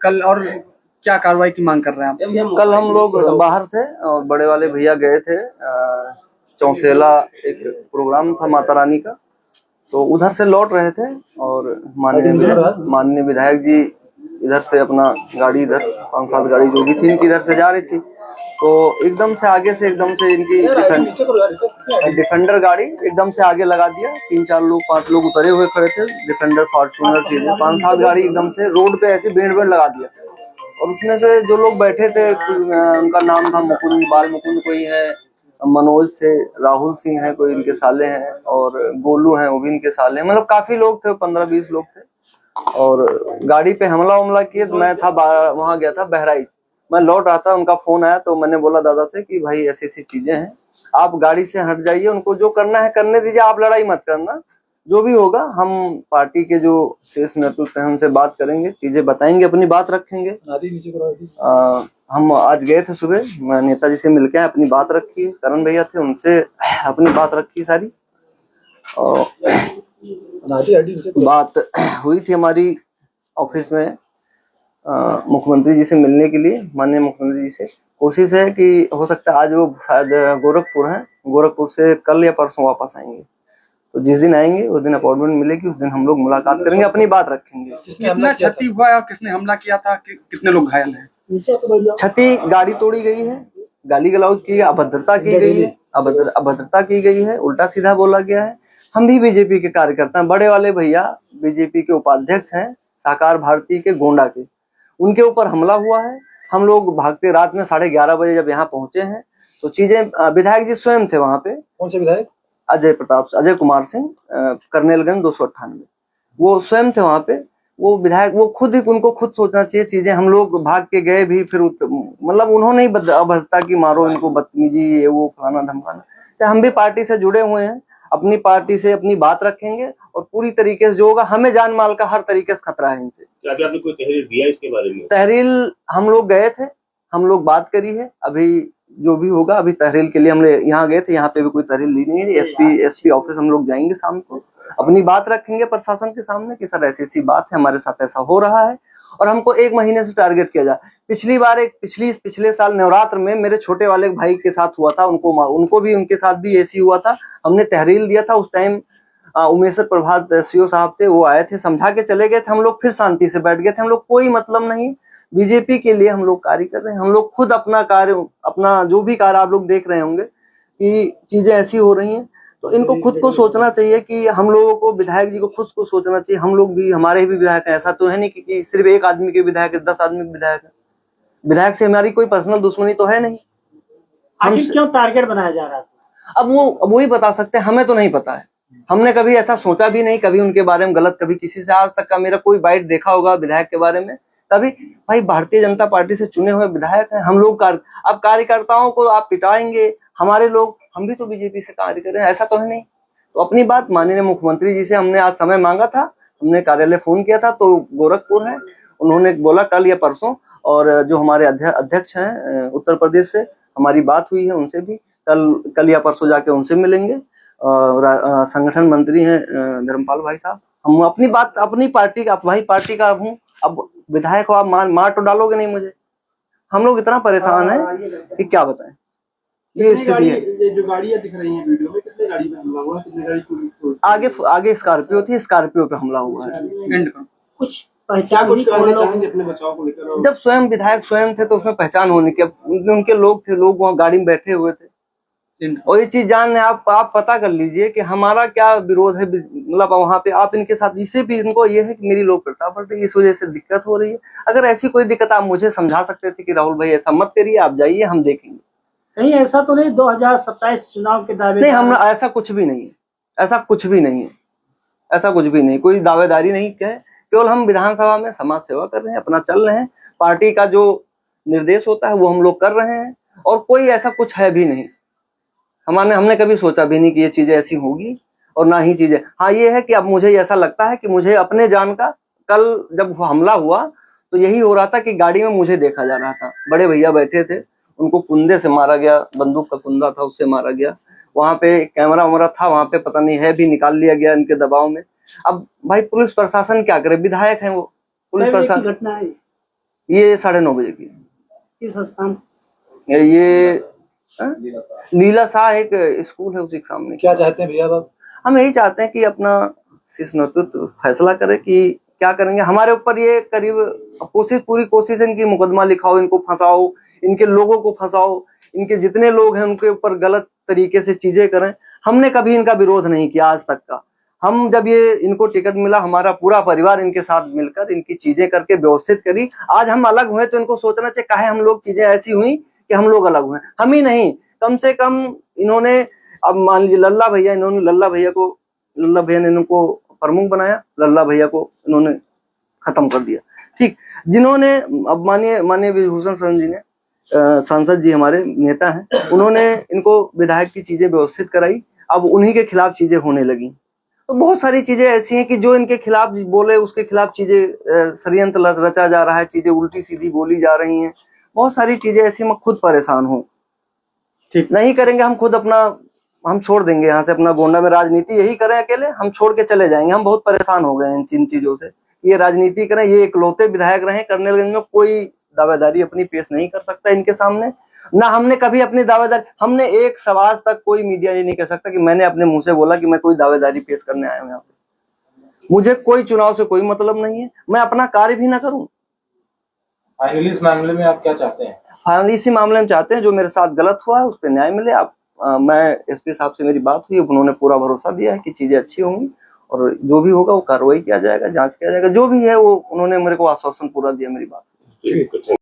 कल और क्या कार्रवाई की मांग कर रहे हैं आप? कल हम लोग बाहर से और बड़े वाले भैया गए थे चौसेला, एक प्रोग्राम था माता रानी का, तो उधर से लौट रहे थे और माननीय विधायक जी इधर से अपना गाड़ी, इधर 5-7 गाड़ी जो भी थी इनकी इधर से जा रही थी, तो एकदम से आगे से इनकी डिफेंडर गाड़ी एकदम से आगे लगा दिया। 3-4 लोग 5 लोग उतरे हुए खड़े थे, डिफेंडर फॉर्च्यूनर चीजें 5-7 गाड़ी एकदम से रोड पे ऐसे भीड़ लगा दिया। और उसमें से जो लोग बैठे थे उनका नाम था मुकुंद, बाल मुकुंद कोई है, मनोज थे, राहुल सिंह है कोई इनके साले हैं, और गोलू हैं वो भी इनके साले हैं, मतलब काफी लोग थे, 15-20 लोग थे। और गाड़ी पे हमला किए। तो मैं था वहां गया था बहराइच, मैं लौट रहा था, उनका फोन आया तो मैंने बोला दादा से कि भाई ऐसी ऐसी चीजें हैं, आप गाड़ी से हट जाइए, उनको जो करना है करने दीजिए, आप लड़ाई मत करना, जो भी होगा हम पार्टी के जो शीर्ष नेतृत्व है उनसे बात करेंगे, चीजें बताएंगे, अपनी बात रखेंगे। हम आज गए थे सुबह, मैं नेताजी से मिलके आए, अपनी बात रखी, करण भैया थे उनसे अपनी बात रखी सारी, और बात हुई थी हमारी ऑफिस में मुख्यमंत्री जी से मिलने के लिए। माननीय मुख्यमंत्री जी से कोशिश है कि हो सकता है आज वो शायद गोरखपुर है, गोरखपुर से कल या परसों वापस आएंगे, तो जिस दिन आएंगे उस दिन अपॉइंटमेंट मिलेगी, उस दिन हम लोग मुलाकात करेंगे, अपनी बात रखेंगे। कितना क्षति हुआ है और किसने हमला किया था, कितने लोग घायल हैं? क्षति, गाड़ी तोड़ी गई है, गाली गलौज की, अभद्रता की गई है, अभद्रता की गई है, उल्टा सीधा बोला गया है। हम भी बीजेपी के कार्यकर्ता हैं, बड़े वाले भैया बीजेपी के उपाध्यक्ष हैं, साकार भारती के गोंडा के, उनके ऊपर हमला हुआ है। हम लोग भागते रात में 11:30 बजे जब यहाँ पहुंचे हैं तो चीजें, विधायक जी स्वयं थे वहां पे। कौन से विधायक? अजय कुमार सिंह, कर्नेलगंज 298, वो स्वयं थे वहां पे। वो विधायक, वो खुद ही, उनको खुद सोचना चाहिए चीजें। हम लोग भाग के गए भी, फिर मतलब उन्होंने ही अभद्रता की, मारो इनको, बदतमीजी, ये वो फलाना धमकाना। तो हम भी पार्टी से जुड़े हुए हैं, अपनी पार्टी से अपनी बात रखेंगे और पूरी तरीके से जो होगा, हमें जान माल का हर तरीके से खतरा है इनसे। अभी आपने कोई तहरीर दिया इसके बारे में? तहरीर हम लोग गए थे, हम लोग बात करी है, अभी जो भी होगा, अभी तहरीर के लिए हमने यहाँ गए थे, यहाँ पे भी कोई तहरीर ली नहीं है। एसपी ऑफिस हम लोग जाएंगे शाम को, अपनी बात रखेंगे प्रशासन के सामने कि सर ऐसी ऐसी बात है, हमारे साथ ऐसा हो रहा है और हमको 1 महीने से टारगेट किया जाए। पिछले साल नवरात्र में मेरे छोटे वाले भाई के साथ हुआ था, उनको भी, उनके साथ भी ऐसी हुआ था। हमने तहरीर दिया था, उस टाइम उमेश प्रभात सीओ साहब थे, वो आए थे, समझा के चले गए थे, हम लोग फिर शांति से बैठ गए थे। हम लोग कोई मतलब नहीं, बीजेपी के लिए हम लोग कार्य कर रहे हैं। हम लोग खुद अपना कार्य, अपना जो भी कार्य आप लोग देख रहे होंगे कि चीजें ऐसी हो रही हैं, तो इनको खुद को सोचना चाहिए कि हम लोगों को, विधायक जी को खुद को सोचना चाहिए, हम लोग भी, हमारे भी विधायक हैं। ऐसा तो है नहीं कि सिर्फ एक आदमी के विधायक है, 10 आदमी के विधायक है। विधायक से हमारी कोई पर्सनल दुश्मनी तो है नहीं। हम क्यों टारगेट बनाया जा रहा था? अब वो ही बता सकते हैं, हमें तो नहीं पता है। हमने कभी ऐसा सोचा भी नहीं, कभी उनके बारे में गलत, कभी किसी से आज तक का मेरा कोई बाइट देखा होगा विधायक के बारे में तभी। भाई भारतीय जनता पार्टी से चुने हुए विधायक हैं हम लोग। अब कार्यकर्ताओं को आप पिटाएंगे, हमारे लोग, हम भी तो बीजेपी से कार्य कर रहे हैं, ऐसा तो है नहीं। तो अपनी बात माननीय मुख्यमंत्री जी से हमने आज समय मांगा था, हमने कार्यालय फोन किया था, तो गोरखपुर है, उन्होंने बोला कल या परसों। और जो हमारे अध्यक्ष हैं उत्तर प्रदेश से, हमारी बात हुई है उनसे भी, कल या परसों जाके उनसे मिलेंगे। संगठन मंत्री हैं धर्मपाल भाई साहब। हम अपनी बात, अपनी पार्टी का, भाई पार्टी का हूँ, अब विधायक हो, आप मार तो डालोगे नहीं मुझे। हम लोग इतना परेशान हैं कि क्या बताएं, ये स्थिति है। जो गाड़ियां दिख रही हैं वीडियो में, कितने गाड़ी में हमला हुआ, कितने गाड़ी आगे स्कॉर्पियो थी, स्कॉर्पियो पे हमला हुआ है। कुछ पहचान अपने बचाव को लेकर? जब स्वयं विधायक स्वयं थे तो उसमें पहचान होने के, उनके लोग थे, लोग वहाँ गाड़ी में बैठे हुए थे। और ये चीज जान लें, आप पता कर लीजिए कि हमारा क्या विरोध है, मतलब वहां पे आप इनके साथ, इससे भी इनको ये है कि मेरी लोकप्रियता बढ़ रही है, इस वजह से दिक्कत हो रही है। अगर ऐसी कोई दिक्कत आप मुझे समझा सकते थे कि राहुल भाई ऐसा मत करिए, आप जाइए, हम देखेंगे। नहीं ऐसा तो नहीं, 2027 चुनाव के दावे? नहीं, हम ऐसा कुछ भी नहीं है, ऐसा कुछ भी नहीं है, ऐसा कुछ भी नहीं, कोई दावेदारी नहीं है। केवल हम विधानसभा में समाज सेवा कर रहे हैं, अपना चल रहे हैं, पार्टी का जो निर्देश होता है वो हम लोग कर रहे हैं, और कोई ऐसा कुछ है भी नहीं। हमने कभी सोचा भी नहीं कि ये चीजें ऐसी होगी, और ना ही चीजें। हाँ, ये है कि अब मुझे ऐसा लगता है कि मुझे अपने जान का, कल जब हमला हुआ तो यही हो रहा था कि गाड़ी में मुझे देखा जा रहा था, बड़े भैया बैठे थे, उनको कुंदे से मारा गया, बंदूक का कुंदा था उससे मारा गया। वहां पे कैमरा वैमरा था, वहां पे पता नहीं है भी, निकाल लिया गया इनके दबाव में। अब भाई पुलिस प्रशासन क्या करे, विधायक है वो, पुलिस प्रशासन। घटना है ये 9:30 बजे की। किस स्थान? ये नीला शाह एक स्कूल है, उसी के सामने। क्या चाहते हैं भैया आप? हम यही चाहते हैं कि अपना शीर्ष नेतृत्व फैसला करे कि क्या करेंगे। हमारे ऊपर ये करीब पूरी कोशिश है इनकी, मुकदमा लिखाओ, इनको फंसाओ, इनके लोगों को फंसाओ, इनके जितने लोग हैं उनके ऊपर गलत तरीके से चीजें करें। हमने कभी इनका विरोध नहीं किया आज तक का। हम जब ये इनको टिकट मिला, हमारा पूरा परिवार इनके साथ मिलकर इनकी चीजें करके व्यवस्थित करी। आज हम अलग हुए तो इनको सोचना चाहिए काहे हम लोग चीजें ऐसी हुई कि हम लोग अलग हुए। हम ही नहीं, कम से कम इन्होंने, अब मान लीजिए लल्ला भैया ने इनको प्रमुख बनाया, लल्ला भैया को इन्होंने खत्म कर दिया। ठीक, जिन्होंने अब माननीय विभूषण शरण जी ने, सांसद जी हमारे नेता हैं, उन्होंने इनको विधायक की चीजें व्यवस्थित कराई। अब उन्हीं के खिलाफ चीजें होने लगी। तो बहुत सारी चीजें ऐसी हैं कि जो इनके खिलाफ बोले उसके खिलाफ चीजें षड्यंत्र रचा जा रहा है, चीजें उल्टी सीधी बोली जा रही हैं। बहुत सारी चीजें ऐसी, मैं खुद परेशान हूँ। ठीक नहीं करेंगे हम खुद अपना, हम छोड़ देंगे यहाँ से अपना गोंडा में राजनीति यही करें अकेले, हम छोड़ के चले जाएंगे। हम बहुत परेशान हो गए हैं इन चीजों से। ये राजनीति करें, ये इकलौते विधायक रहे करनेलगंज में, कोई दावेदारी अपनी पेश नहीं कर सकता इनके सामने। ना हमने कभी अपनी दावेदारी, हमने एक सवाल तक कोई मीडिया ये नहीं कह सकता कि मैंने अपने मुंह से बोला कि मैं कोई दावेदारी पेश करने आया हूं यहाँ पे। मुझे कोई चुनाव से कोई मतलब नहीं है, मैं अपना कार्य भी ना करूं। फाइनली इस मामले में आप क्या चाहते हैं? फाइनली इसी मामले में चाहते हैं जो मेरे साथ गलत हुआ है उस पर न्याय मिले। मैं एसपी साहब से मेरी बात हुई, उन्होंने पूरा भरोसा दिया है कि चीजें अच्छी होंगी और जो भी होगा वो कार्रवाई किया जाएगा, जांच किया जाएगा, जो भी है वो उन्होंने मेरे को आश्वासन पूरा दिया मेरी बात।